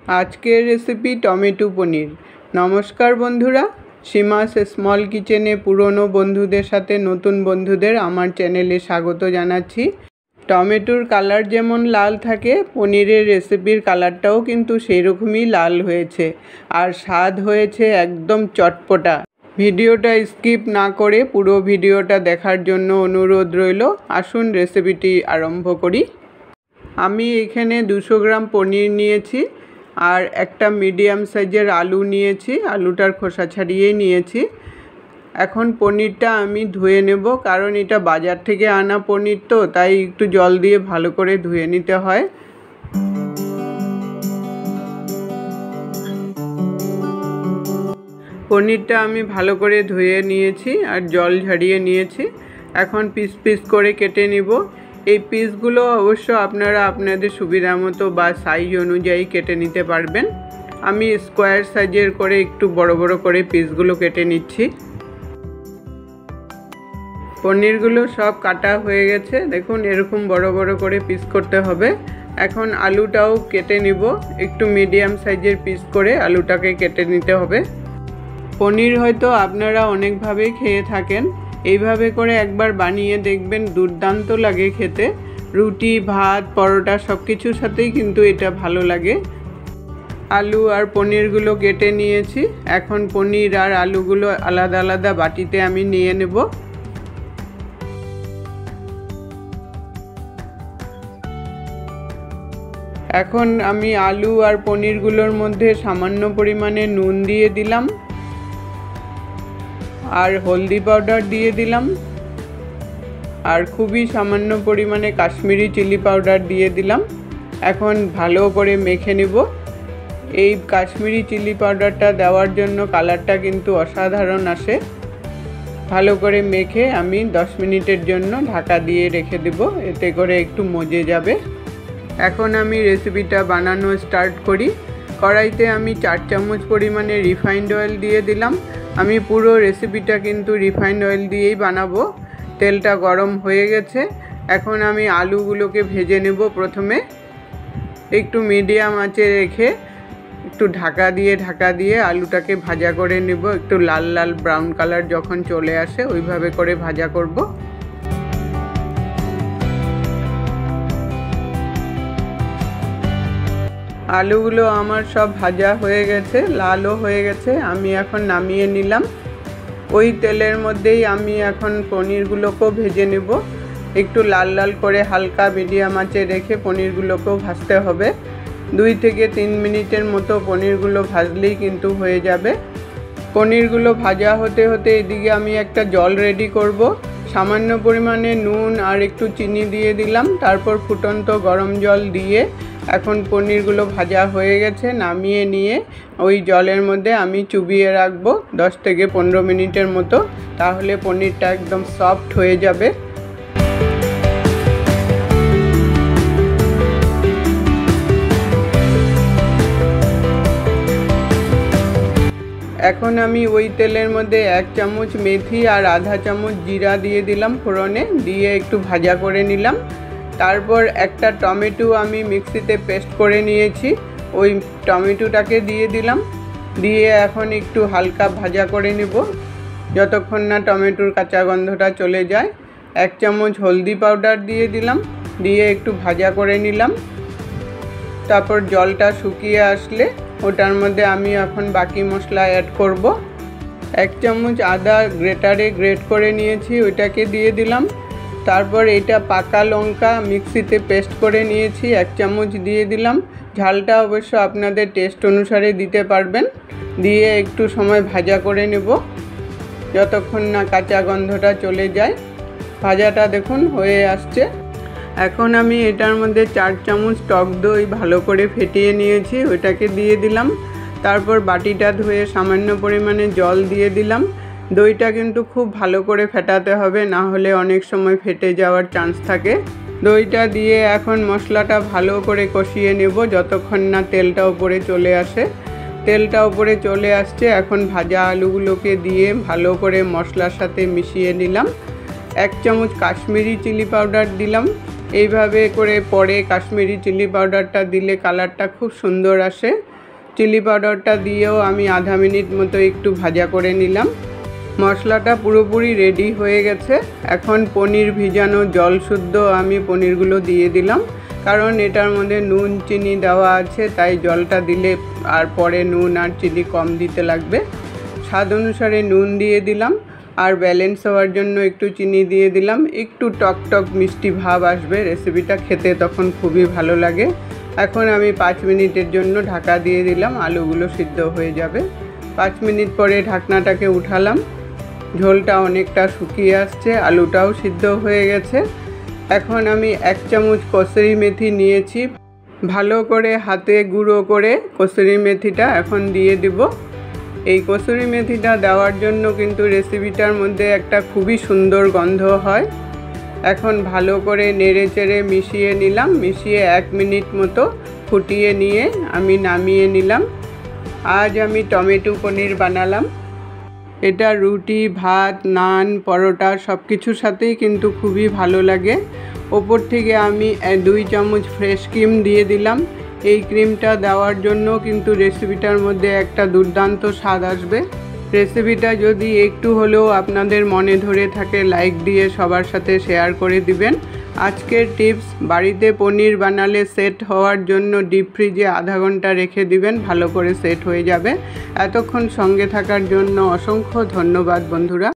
আজকের recipe tomato পনির। নমস্কার বন্ধুরা, সীমাস স্মল কিচেনে পুরনো বন্ধুদের সাথে নতুন বন্ধুদের আমার চ্যানেলে স্বাগত জানাচ্ছি। টমেটোর কালার যেমন লাল থাকে, পনিরের রেসিপির কালারটাও কিন্তু সেই রকমই লাল হয়েছে, আর স্বাদ হয়েছে একদম চটপটা। ভিডিওটা স্কিপ না করে পুরো ভিডিওটা দেখার জন্য অনুরোধ রইল। আসুন রেসিপিটি আরম্ভ করি। আমি এখানে 200 গ্রাম পনির নিয়েছি আর একটা মিডিয়াম সাইজের আলু নিয়েছি, আলুটার খোসা ছাড়িয়ে নিয়েছি। এখন পনিরটা আমি ধুয়ে নেব, কারণ এটা বাজার থেকে আনা পনির তো, তাই একটু জল দিয়ে ভালো করে ধুয়ে নিতে হয়। পনিরটা আমি ভালো করে ধুয়ে নিয়েছি আর জল ঝরিয়ে নিয়েছি। এখন পিস পিস করে কেটে নিব। এই পিসগুলো অবশ্য আপনারা আপনাদের সুবিধা মতো বা সাইজ অনুযায়ী কেটে নিতে পারবেন। আমি স্কোয়ার সাইজের করে একটু বড় বড় করে পিসগুলো কেটে নিচ্ছি। পনিরগুলো সব কাটা হয়ে গেছে, দেখুন এরকম বড় বড় করে পিস করতে হবে। এখন আলুটাও কেটে নিব, একটু মিডিয়াম সাইজের পিস করে আলুটাকে কেটে নিতে হবে। পনির হয়তো আপনারা অনেকভাবেই খেয়ে থাকেন, এইভাবে করে একবার বানিয়ে দেখবেন, দুর্দান্ত লাগে খেতে। রুটি, ভাত, পরোটা সব কিছুর সাথেই কিন্তু এটা ভালো লাগে। আলু আর পনিরগুলো কেটে নিয়েছি। এখন পনির আর আলুগুলো আলাদা আলাদা বাটিতে আমি নিয়ে নেব। এখন আমি আলু আর পনিরগুলোর মধ্যে সামান্য পরিমাণে নুন দিয়ে দিলাম আর হলদি পাউডার দিয়ে দিলাম আর খুবই সামান্য পরিমাণে কাশ্মীরি চিলি পাউডার দিয়ে দিলাম। এখন ভালো করে মেখে নেব। এই কাশ্মীরি চিলি পাউডারটা দেওয়ার জন্য কালারটা কিন্তু অসাধারণ আসে। ভালো করে মেখে আমি 10 মিনিটের জন্য ঢাকা দিয়ে রেখে দেব, এতে করে একটু মজে যাবে। এখন আমি রেসিপিটা বানানো স্টার্ট করি। কড়াইতে আমি 4 চামচ পরিমাণে রিফাইন্ড অয়েল দিয়ে দিলাম। আমি পুরো রেসিপিটা কিন্তু রিফাইন্ড অয়েল দিয়েই বানাবো। তেলটা গরম হয়ে গেছে। এখন আমি আলুগুলোকে ভেজে নেব। প্রথমে একটু মিডিয়াম আঁচে রেখে একটু ঢাকা দিয়ে আলুটাকে ভাজা করে নেব। একটু লাল লাল ব্রাউন কালার যখন চলে আসে ওইভাবে করে ভাজা করব। আলুগুলো আমার সব ভাজা হয়ে গেছে, লালও হয়ে গেছে। আমি এখন নামিয়ে নিলাম। ওই তেলের মধ্যেই আমি এখন পনিরগুলোকেও ভেজে নেব। একটু লাল লাল করে হালকা মিডিয়াম আঁচে রেখে পনিরগুলোকেও ভাজতে হবে। 2 থেকে 3 মিনিটের মতো পনিরগুলো ভাজলেই কিন্তু হয়ে যাবে। পনিরগুলো ভাজা হতে হতে এদিকে আমি একটা জল রেডি করব। সামান্য পরিমাণে নুন আর একটু চিনি দিয়ে দিলাম, তারপর ফুটন্ত গরম জল দিয়ে এখন পনিরগুলো ভাজা হয়ে গেছে, নামিয়ে নিয়ে ওই জলের মধ্যে আমি চুবিয়ে রাখবো 10 থেকে 15 মিনিটের মতো, তাহলে পনিরটা একদম সফট হয়ে যাবে। এখন আমি ওই তেলের মধ্যে 1 চামচ মেথি আর আধা চামচ জিরা দিয়ে দিলাম ফোড়নে, দিয়ে একটু ভাজা করে নিলাম। তারপর একটা টমেটো আমি মিক্সিতে পেস্ট করে নিয়েছি, ওই টমেটোটাকে দিয়ে দিলাম। দিয়ে এখন একটু হালকা ভাজা করে নেব যতক্ষণ না টমেটোর কাঁচা গন্ধটা চলে যায়। 1 চামচ হলদি পাউডার দিয়ে দিলাম, দিয়ে একটু ভাজা করে নিলাম। তারপর জলটা শুকিয়ে আসলে ওটার মধ্যে আমি এখন বাকি মশলা অ্যাড করব। 1 চামচ আদা গ্রেটারে গ্রেট করে নিয়েছি, ওইটাকে দিয়ে দিলাম। তারপর এটা পাকা লঙ্কা মিক্সিতে পেস্ট করে নিয়েছি, 1 চামচ দিয়ে দিলাম। ঝালটা অবশ্য আপনাদের টেস্ট অনুসারে দিতে পারবেন। দিয়ে একটু সময় ভাজা করে নেব যতক্ষণ না কাঁচা গন্ধটা চলে যায়। ভাজাটা দেখুন হয়ে আসছে। এখন আমি এটার মধ্যে 4 চামচ টক দই ভালো করে ফেটিয়ে নিয়েছি, ওইটাকে দিয়ে দিলাম। তারপর বাটিটা ধুয়ে সামান্য পরিমাণে জল দিয়ে দিলাম। দইটা কিন্তু খুব ভালো করে ফেটাতে হবে, না হলে অনেক সময় ফেটে যাওয়ার চান্স থাকে। দইটা দিয়ে এখন মশলাটা ভালো করে কষিয়ে নেব যতক্ষণ না তেলটা উপরে চলে আসে। তেলটা উপরে চলে আসছে, এখন ভাজা আলুগুলোকে দিয়ে ভালো করে মশলার সাথে মিশিয়ে নিলাম। 1 চামচ কাশ্মীরি চিলি পাউডার দিলাম। এইভাবে করে পরে কাশ্মীরি চিলি পাউডারটা দিলে কালারটা খুব সুন্দর আসে। চিলি পাউডারটা দিয়েও আমি আধা মিনিট মতো একটু ভাজা করে নিলাম। মশলাটা পুরোপুরি রেডি হয়ে গেছে। এখন পনির ভিজানো জল শুদ্ধ আমি পনিরগুলো দিয়ে দিলাম, কারণ এটার মধ্যে নুন চিনি দেওয়া আছে, তাই জলটা দিলে আর পরে নুন আর চিনি কম দিতে লাগবে। স্বাদ অনুসারে নুন দিয়ে দিলাম, আর ব্যালেন্স হওয়ার জন্য একটু চিনি দিয়ে দিলাম। একটু টক টক মিষ্টি ভাব আসবে, রেসিপিটা খেতে তখন খুবই ভালো লাগে। এখন আমি 5 মিনিটের জন্য ঢাকা দিয়ে দিলাম, আলুগুলো সিদ্ধ হয়ে যাবে। 5 মিনিট পরে ঢাকনাটাকে উঠালাম। ঝোলটা অনেকটা শুকিয়ে আসছে, আলুটাও সিদ্ধ হয়ে গেছে। এখন আমি 1 চামচ কসুরি মেথি নিয়েছি, ভালো করে হাতে গুঁড়ো করে কসুরি মেথিটা এখন দিয়ে দিব। এই কসুরি মেথিটা দেওয়ার জন্য কিন্তু রেসিপিটার মধ্যে একটা খুবই সুন্দর গন্ধ হয়। এখন ভালো করে নেড়ে চেড়ে মিশিয়ে নিলাম। মিশিয়ে 1 মিনিট মতো ফুটিয়ে নিয়ে আমি নামিয়ে নিলাম। আজ আমি টমেটো পনির বানালাম। এটা রুটি, ভাত, নান, পরোটা সব কিছুর সাথেই কিন্তু খুবই ভালো লাগে। ওপর থেকে আমি 2 চামচ ফ্রেশ ক্রিম দিয়ে দিলাম। এই ক্রিমটা দেওয়ার জন্য কিন্তু রেসিপিটার মধ্যে একটা দুর্দান্ত স্বাদ আসবে। রেসিপিটা যদি একটু হলেও আপনাদের মনে ধরে থাকে, লাইক দিয়ে সবার সাথে শেয়ার করে দিবেন। আজকের টিপস, বাড়িতে পনির বানালে সেট হওয়ার জন্য ডিপ ফ্রিজে আধা ঘন্টা রেখে দিবেন, ভালো করে সেট হয়ে যাবে। এতক্ষণ সঙ্গে থাকার জন্য অসংখ্য ধন্যবাদ বন্ধুরা।